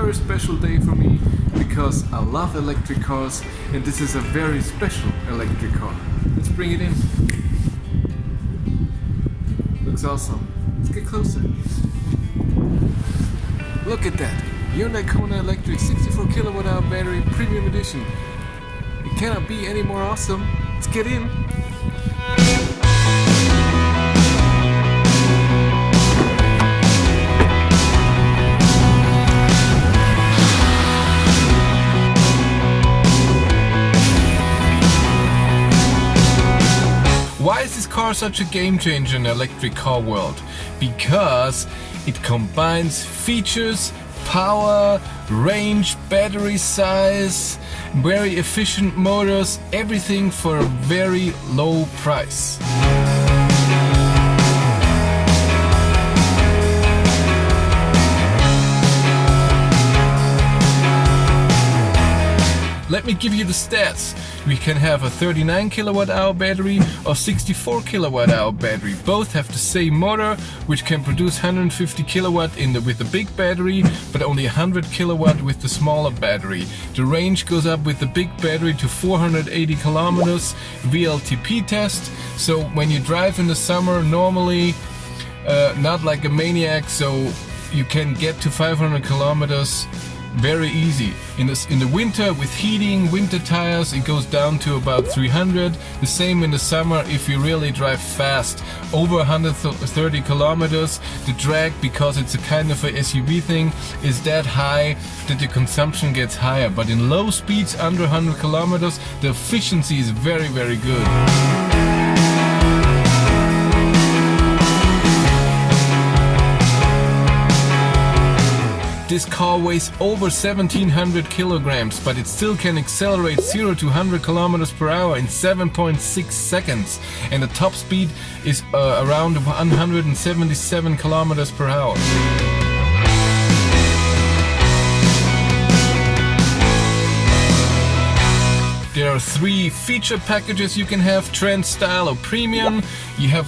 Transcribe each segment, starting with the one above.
very special day for me because I love electric cars and this is a very special electric car. Let's bring it in. Looks awesome. Let's get closer. Look at that. Hyundai Kona electric 64 kilowatt hour battery premium edition. It cannot be any more awesome. Let's get in. Why is this car such a game changer in the electric car world? Because it combines features, power, range, battery size, very efficient motors, everything for a very low price. Let me give you the stats. We can have a 39 kilowatt hour battery or 64 kilowatt hour battery. Both have the same motor, which can produce 150 kilowatt with the big battery, but only 100 kilowatt with the smaller battery. The range goes up with the big battery to 480 kilometers, VLTP test. So when you drive in the summer, normally not like a maniac, so you can get to 500 kilometers very easy. In the winter with heating, winter tires, it goes down to about 300. The same in the summer if you really drive fast, over 130 kilometers. The drag, because it's a kind of a SUV thing, is that high that the consumption gets higher. But in low speeds, under 100 kilometers, the efficiency is very, very good. This car weighs over 1700 kilograms, but it still can accelerate 0 to 100 kilometers per hour in 7.6 seconds, and the top speed is around 177 kilometers per hour. There are 3 feature packages you can have: Trend, Style or Premium. You have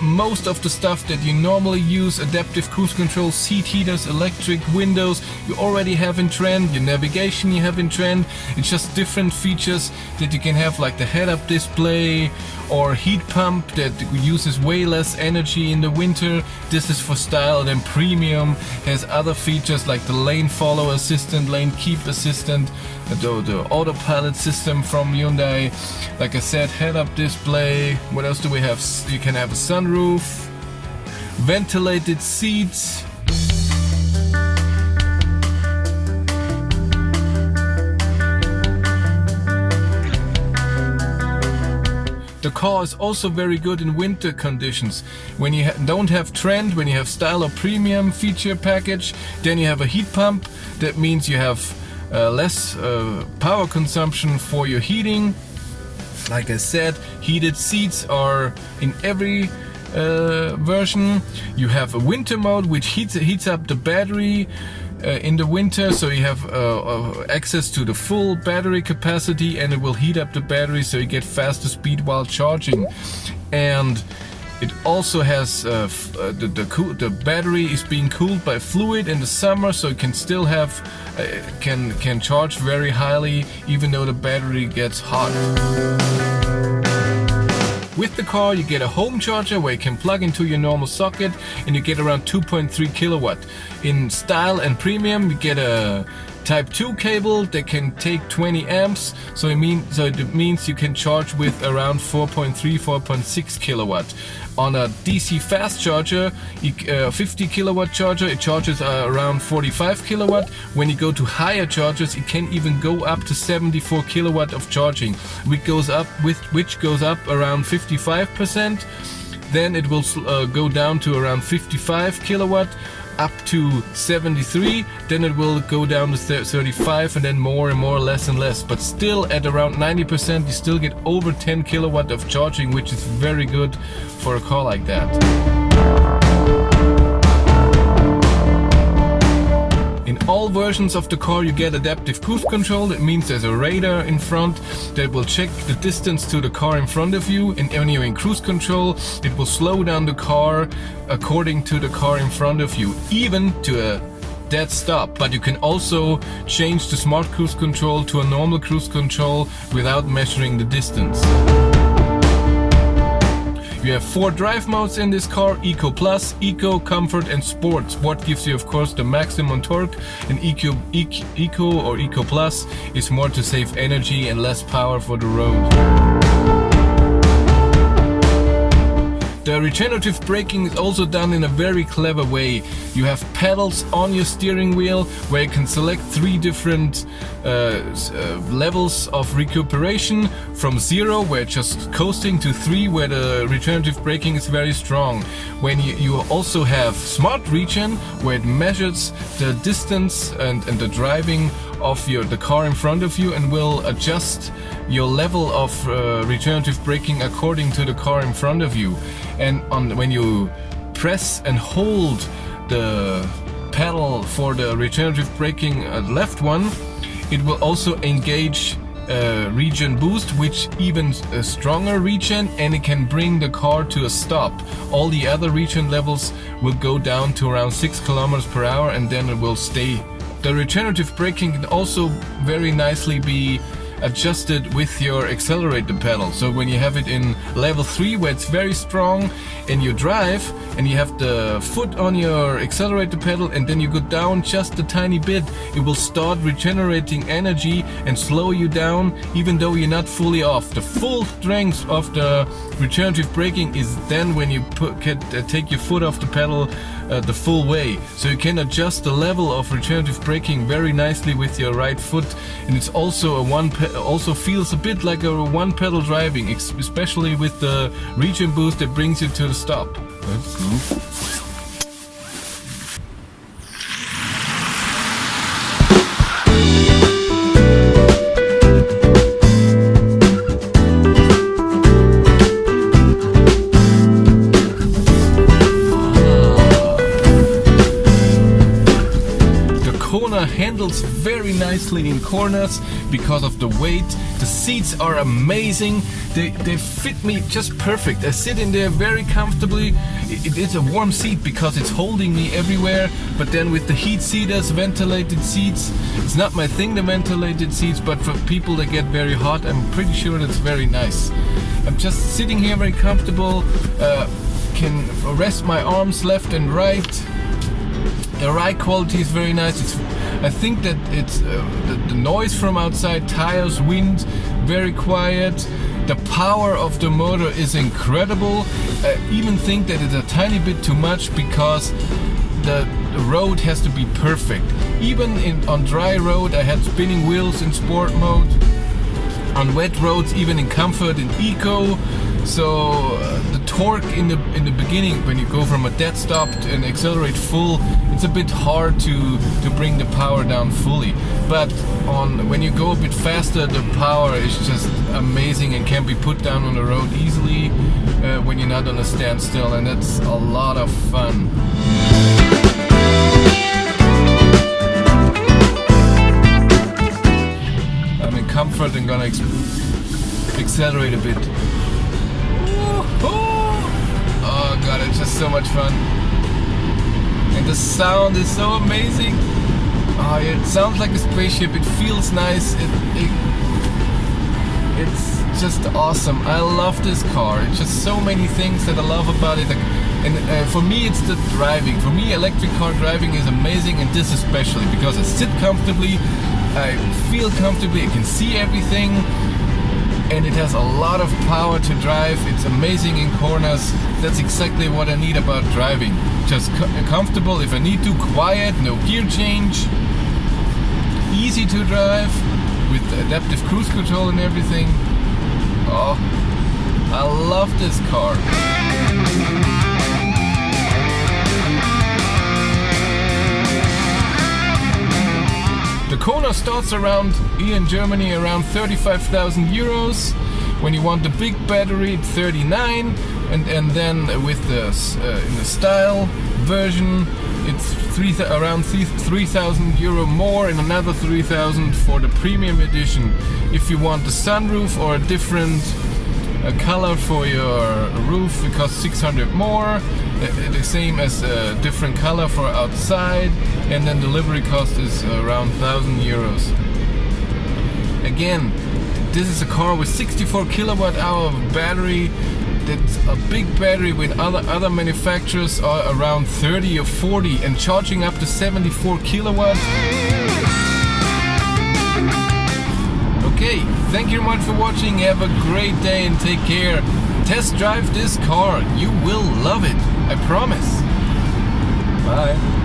most of the stuff that you normally use: adaptive cruise control, seat heaters, electric windows, you already have in Trend. Your navigation you have in Trend. It's just different features that you can have, like the head-up display or heat pump that uses way less energy in the winter. This is for Style. Then Premium has other features like the lane follow assistant, lane keep assistant, the autopilot system from Hyundai. Like I said, head-up display. What else do we have? You can have a sunroof, ventilated seats. The car is also very good in winter conditions. When you don't have Trend, when you have Style or Premium feature package, then you have a heat pump. That means you have less power consumption for your heating. Like I said, heated seats are in every version. You have a winter mode which heats up the battery in the winter, so you have access to the full battery capacity, and it will heat up the battery so you get faster speed while charging. And it also has the battery is being cooled by fluid in the summer, so it can still have can charge very highly even though the battery gets hot. With the car you get a home charger where you can plug into your normal socket, and you get around 2.3 kilowatt. In Style and Premium you get a Type 2 cable that can take 20 amps, so it means you can charge with around 4.6 kilowatt. On a DC fast charger, 50 kilowatt charger, it charges around 45 kilowatt. When you go to higher chargers, it can even go up to 74 kilowatt of charging, which goes up around 55%. Then it will go down to around 55 kilowatt, up to 73, then it will go down to 35, and then more and more, less and less. But still at around 90% you still get over 10 kilowatt of charging, which is very good for a car like that. In all versions of the car you get adaptive cruise control. That means there's a radar in front that will check the distance to the car in front of you, and when you're in cruise control it will slow down the car according to the car in front of you, even to a dead stop, but you can also change the smart cruise control to a normal cruise control without measuring the distance. You have 4 drive modes in this car: Eco Plus, Eco, Comfort and Sport. Sport gives you of course the maximum torque, and Eco or Eco Plus is more to save energy and less power for the road. The regenerative braking is also done in a very clever way. You have pedals on your steering wheel where you can select 3 different levels of recuperation, from 0 where it's just coasting to 3 where the regenerative braking is very strong. When you also have smart regen where it measures the distance and the driving of the car in front of you and will adjust your level of regenerative braking according to the car in front of you. And when you press and hold the pedal for the regenerative braking left one, it will also engage regen boost, which even a stronger regen, and it can bring the car to a stop. All the other regen levels will go down to around 6 kilometers per hour and then it will stay. The regenerative braking can also very nicely be adjusted with your accelerator pedal. So when you have it in level 3 where it's very strong and you drive and you have the foot on your accelerator pedal and then you go down just a tiny bit, it will start regenerating energy and slow you down even though you're not fully off. The full strength of the regenerative braking is then when you take your foot off the pedal the full way. So you can adjust the level of regenerative braking very nicely with your right foot, and it's also also feels a bit like a one pedal driving, especially with the regen boost that brings you to the stop. Let's go. Kona handles very nicely in corners because of the weight. The seats are amazing. They fit me just perfect. I sit in there very comfortably. It is a warm seat because it's holding me everywhere, but then with the heat seaters, ventilated seats, it's not my thing, the ventilated seats, but for people that get very hot, I'm pretty sure that's very nice. I'm just sitting here very comfortable, can rest my arms left and right. The ride quality is very nice. I think that it's the noise from outside, tires, wind, very quiet. The power of the motor is incredible. I even think that it's a tiny bit too much because the road has to be perfect. Even on dry road, I had spinning wheels in sport mode. On wet roads, even in comfort and eco. So the torque in the beginning, when you go from a dead stop and accelerate full, it's a bit hard to bring the power down fully. But when you go a bit faster, the power is just amazing and can be put down on the road easily when you're not on a standstill, and that's a lot of fun. I'm in comfort and gonna accelerate a bit. Oh god, it's just so much fun. And the sound is so amazing. Oh, it sounds like a spaceship. It feels nice. It's just awesome. I love this car. It's just so many things that I love about it. And for me, it's the driving. For me, electric car driving is amazing, and this especially because I sit comfortably, I feel comfortably, I can see everything. And it has a lot of power to drive. It's amazing in corners. That's exactly what I need about driving. Just comfortable if I need to, quiet, no gear change, easy to drive with adaptive cruise control and everything. Oh, I love this car. The Kona starts around, here in Germany, around 35,000 euros. When you want the big battery, it's 39, and then with the in the style version, it's around 3,000 euro more, and another 3,000 for the premium edition. If you want the sunroof or a different A color for your roof, it costs 600 more. The same as a different color for outside, and then delivery cost is around 1,000 euros. Again, this is a car with 64 kilowatt hour battery. That's a big battery. With other manufacturers are around 30 or 40 and charging up to 74 kilowatts. Okay, thank you very much for watching. Have a great day and take care. Test drive this car. You will love it. I promise. Bye.